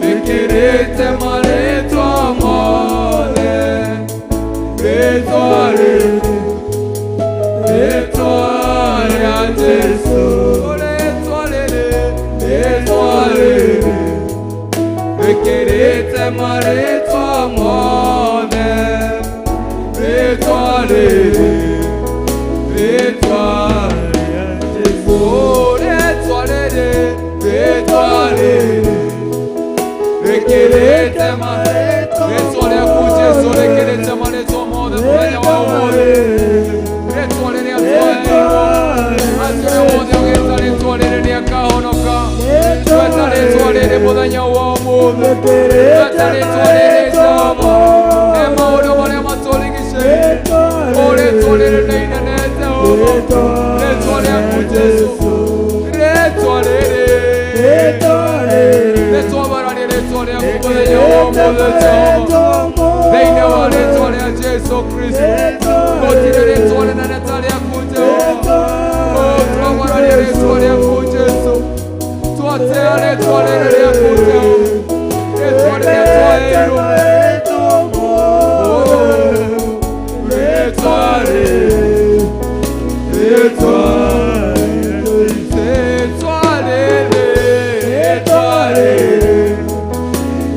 rĩkĩrĩte marĩtwa mothe, rĩtwa rĩa Jesu, rĩtwa rĩkĩrĩte marĩtwa mothe, rĩtwa rĩkĩrĩte marĩtwa rĩaku Jesu, rĩkĩrĩte marĩtwa mothe mũthenya wa ũmũthĩ, rĩtwa rĩrĩa atũre wothe ũgĩta rĩtwa rĩrĩ nĩakahonoka, tweta rĩtwa rĩrĩ mũthenya wa ũmũthĩ, tweta rĩtwa rĩrĩ Jehova, nĩ maũndũ marĩa matũrigicĩirie, rĩtwa rĩrĩ nĩ inene Jehova, rĩtwa rĩaku Jesu, rĩtwa rĩrĩ rĩtwabaranie rĩtwa rĩaku mũthenya wa ũmũthĩ Jehova, thĩinĩ wa rĩtwa rĩa Jesu Kristo, gũtirĩ rĩtwa rĩnene ta rĩaku Jehova, twabaranie rĩtwa rĩaku Jesu, twatea rĩtwa rĩrĩ rĩaku Jehova, rĩtwa rĩrĩa twaheirwo,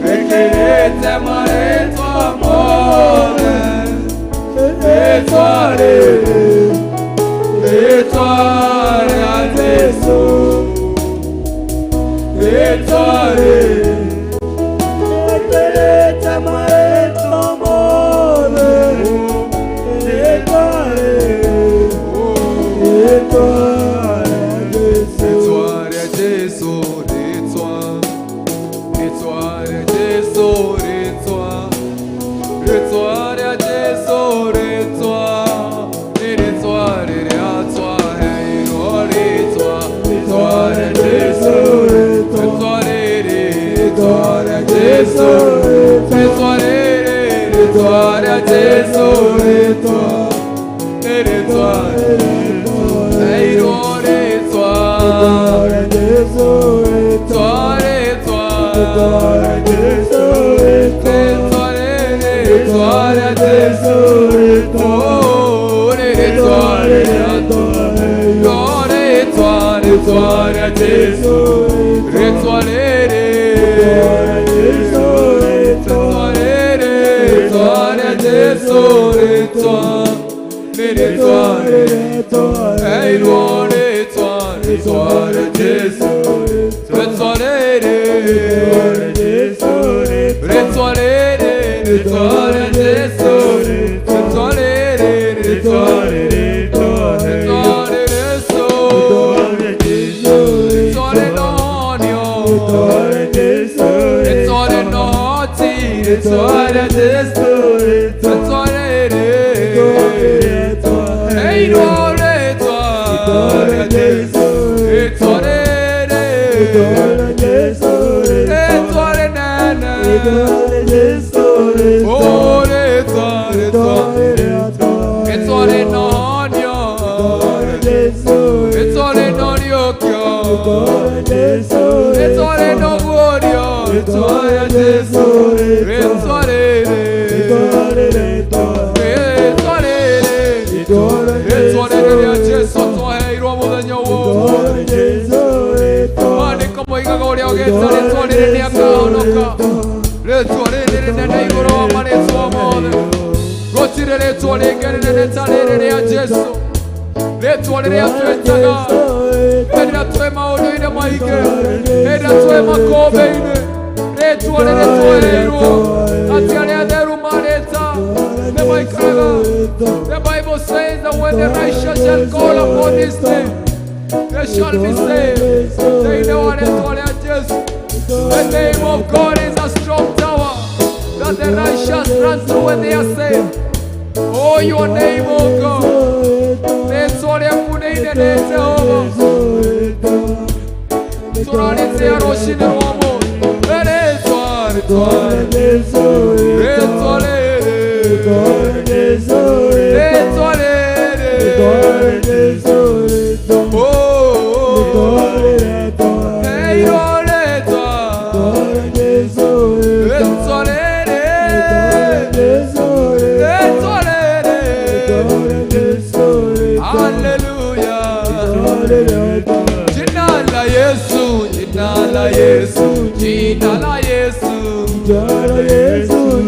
rĩkĩrĩte marĩtwa mothe, rĩtwa rĩa Jesu, rĩtwa rĩkĩrĩte marĩtwa mothe, rĩtwa rĩa Jesu, rĩtwa rĩrĩ Yesu ritwa ritwa ritwa ritwa Yesu ritwa Yesu ritwa Yesu The Bible says that when the righteous shall call upon His name, they shall be saved. Say the one and only Jesus. The name of God is a strong tower that the righteous run through when they are saved. Oh, your name, oh God. Let's all have put in the name, Jehovah. Surrounding the ocean and woman. Let it one, it's one, it's one.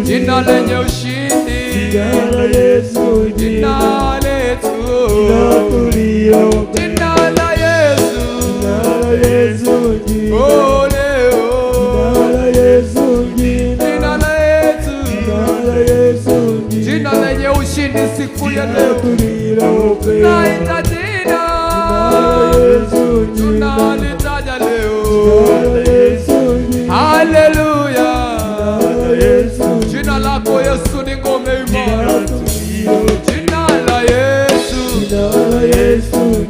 Jina lenye ushindi, jina letu, jina la Yesu, oh leo, jina letu, jina lenye ushindi siku ya leo, tunaita jina, tunalitaja leo, haleluya. Jina lako Yesu ni ngome imara. Jina la Yesu,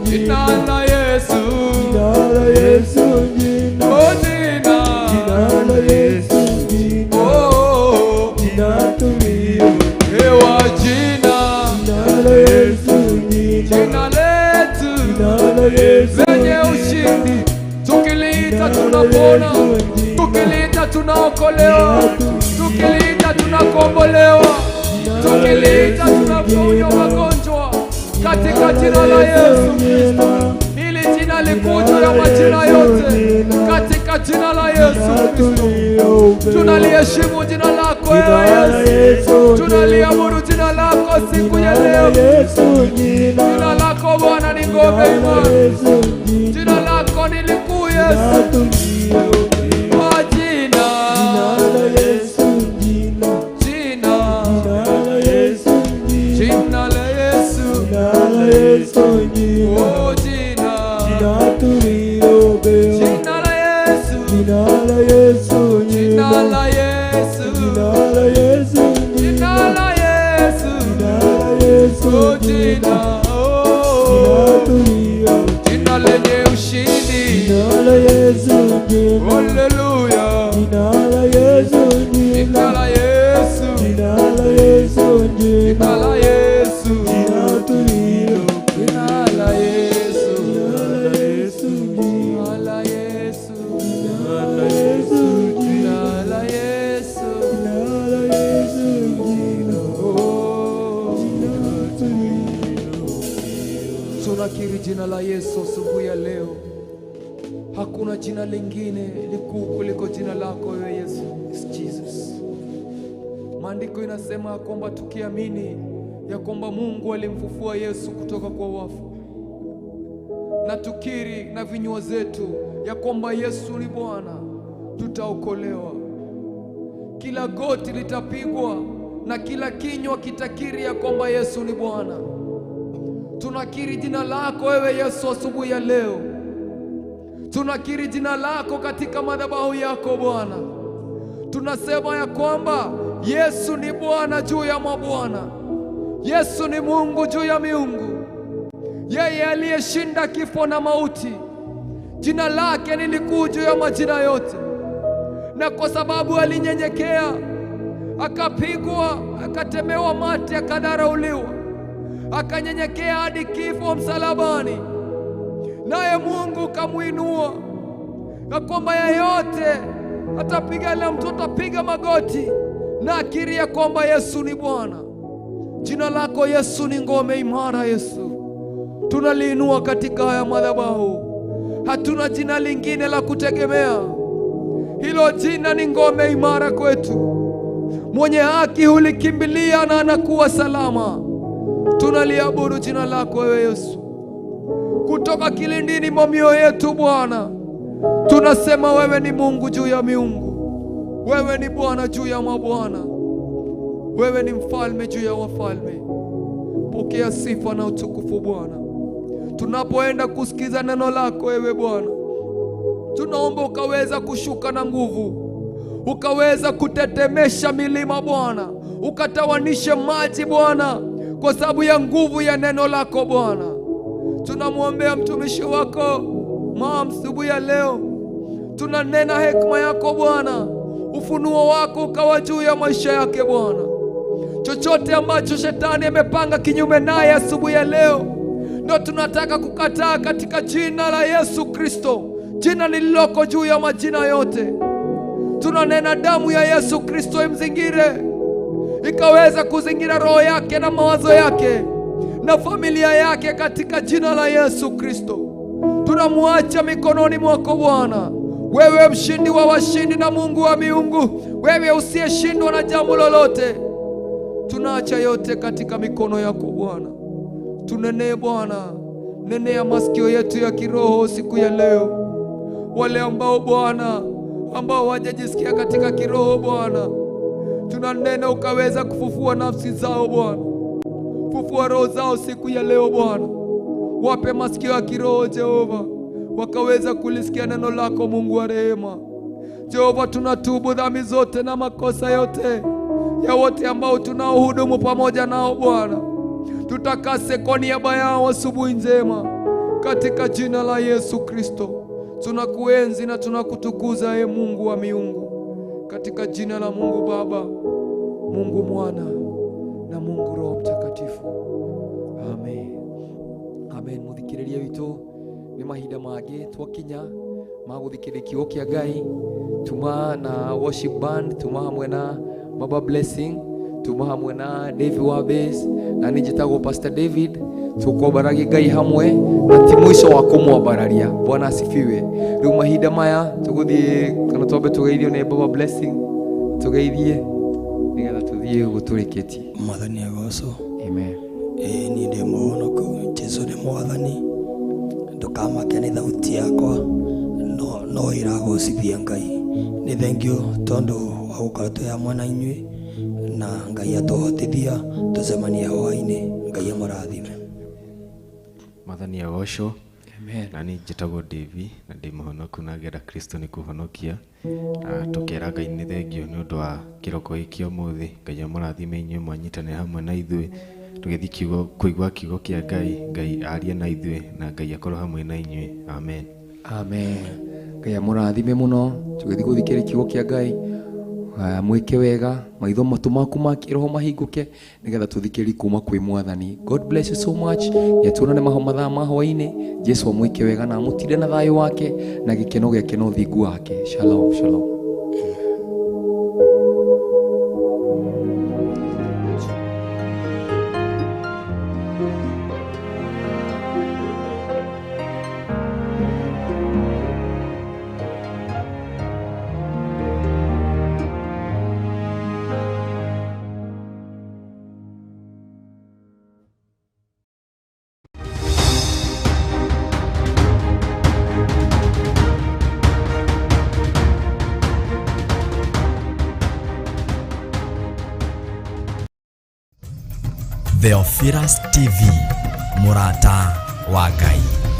jina la Yesu, oh jina, oh ewa jina, jina letu lenye ushindi. Tukiliita tunapona, tukiliita tunaokolewa, tukiliita tunakombolewa, tukiliita tunaponywa magonjwa katika jina la Yesu Kristo. Hili jina likuu ya majina yote, katika jina la Yesu Kristo. Tunaliheshimu jina lako Yesu, tunaliamuru jina lako siku ya leo. Jina lako Bwana ni ngome imara, jina lako ni likuu Yesu. Jina lenye ushindi, haleluya. Jina la Yesu, jina la Yesu, jina la Yesu, jina la Yesu, jina tulio, jina la Yesu, jina la Yesu, jina la Yesu, jina la Yesu, jina la Yesu, jina la Yesu, jina tulio. Tunakiri jina la Yesu asubuhi ya leo. Hakuna jina lingine likuu kuliko jina lako wewe Yesu. It's Jesus. Maandiko inasema ya kwamba tukiamini ya kwamba Mungu alimfufua Yesu kutoka kwa wafu, na tukiri na vinywa zetu ya kwamba Yesu ni Bwana, tutaokolewa. Kila goti litapigwa na kila kinywa kitakiri ya kwamba Yesu ni Bwana. Tunakiri jina lako wewe Yesu asubuhi ya leo. Tunakiri jina lako katika madhabahu yako Bwana. Tunasema ya kwamba Yesu ni Bwana juu ya mabwana. Yesu ni Mungu juu ya miungu. Yeye aliyeshinda kifo na mauti. Jina lake ni likuu juu ya majina yote. Na kwa sababu alinyenyekea, akapigwa, akatemewa mate, akadharauliwa, akanyenyekea hadi kifo msalabani, naye Mungu kamuinua, na kwamba yeyote atapiga na mtoto apiga magoti na akiri ya kwamba Yesu ni Bwana. Jina lako Yesu ni ngome imara. Yesu, tunaliinua katika haya madhabahu. Hatuna jina lingine la kutegemea. Hilo jina ni ngome imara kwetu. Mwenye haki hulikimbilia na anakuwa salama. Tunaliabudu jina lako wewe Yesu. Kutoka kilindini mwa mioyo yetu Bwana, tunasema wewe ni Mungu juu ya miungu. Wewe ni Bwana juu ya mabwana. Wewe ni mfalme juu ya wafalme. Pokea sifa na utukufu Bwana. Tunapoenda kusikiza neno lako wewe Bwana, tunaomba ukaweza kushuka na nguvu, ukaweza kutetemesha milima Bwana, ukatawanishe maji Bwana, kwa sababu ya nguvu ya neno lako Bwana. Tunamwombea mtumishi wako mama asubuhi ya leo. Tunanena hekima yako Bwana, ufunuo wako ukawa juu ya maisha yake Bwana. Chochote ambacho shetani amepanga kinyume naye asubuhi ya leo, ndio tunataka kukataa katika jina la Yesu Kristo, jina lililoko juu ya majina yote. Tunanena damu ya Yesu Kristo imzingire, ikaweza kuzingira roho yake na mawazo yake na familia yake katika jina la Yesu Kristo. Tunamwacha mikononi mwako Bwana, wewe mshindi wa washindi na Mungu wa miungu, wewe usiyeshindwa na jambo lolote. Tunaacha yote katika mikono yako Bwana. Tunenee Bwana, nenea masikio yetu ya kiroho siku ya leo. Wale ambao Bwana, ambao hawajajisikia katika kiroho Bwana, tunanena ukaweza kufufua nafsi zao Bwana. Fufua roho zao siku ya leo Bwana. Wape masikio ya kiroho Jehova, wakaweza kulisikia neno lako Mungu wa rehema. Jehova, tunatubu dhambi zote na makosa yote ya wote ambao tunaohudumu pamoja nao Bwana. Tutakase kwa niaba yao asubuhi njema katika jina la Yesu Kristo. Tunakuenzi na tunakutukuza Mungu wa miungu, katika jina la Mungu Baba, Mungu Mwana na Mungu Roho Mtakatifu. Amen. Amen. Muthikiriria witu, ni mahinda mangĩ twakinya ma guthikiriria kiugo kia Ngai. Tuma na worship band, tuma hamwe na Baba Blessing, tuma hamwe na David wa bass, na nijitagwo Pastor David. Tukobaragia Ngai hamwe na ti mwisho wa kumwabararia. Bwana asifiwe. Riu mahinda maya tuguthie kana twambe tugeithio ni Baba Blessing, tugeithie nigetha tuthie guturikitie. Mwathani agocwo. Amen. Ni ndi muhonoku, Jesu ni mwathani. Ndukamake ni thauti yakwa, no iragocithia Ngai. Ni thank you tondu wa gukora twi hamwe na inyui, na Ngai atuhotithia tucemanie hwaini. Ngai amurathime. Mwathani agocwo. Amen. Na ni njitagwo David na ndi muhonoku na ngenda Kristo ni kuhonokia. Tukera Ngai ni thengio ni undu wa kiroko giki umuthi. Ngai amurathime inyui mwanyitane hamwe na ithui tugithii kuigua kiugo kia Ngai. Ngai arie na ithui na Ngai akorwo hamwe na inyui. Amen. Amen. Ngai amurathime muno. Tugithii guthikiriria kiugo kia Ngai. Mwike wega, maitho matu maku ma kiroho mahinguke nigetha tuthikiririe kuma kwi Mwathani. God bless you so much. Yetuonane mathaa ma hwaini. Jesu amwike wega na amutinde na thayo wake na gikeno giake no thingu wake. Shalom, shalom. Theophilus TV, mũrata wa Ngai.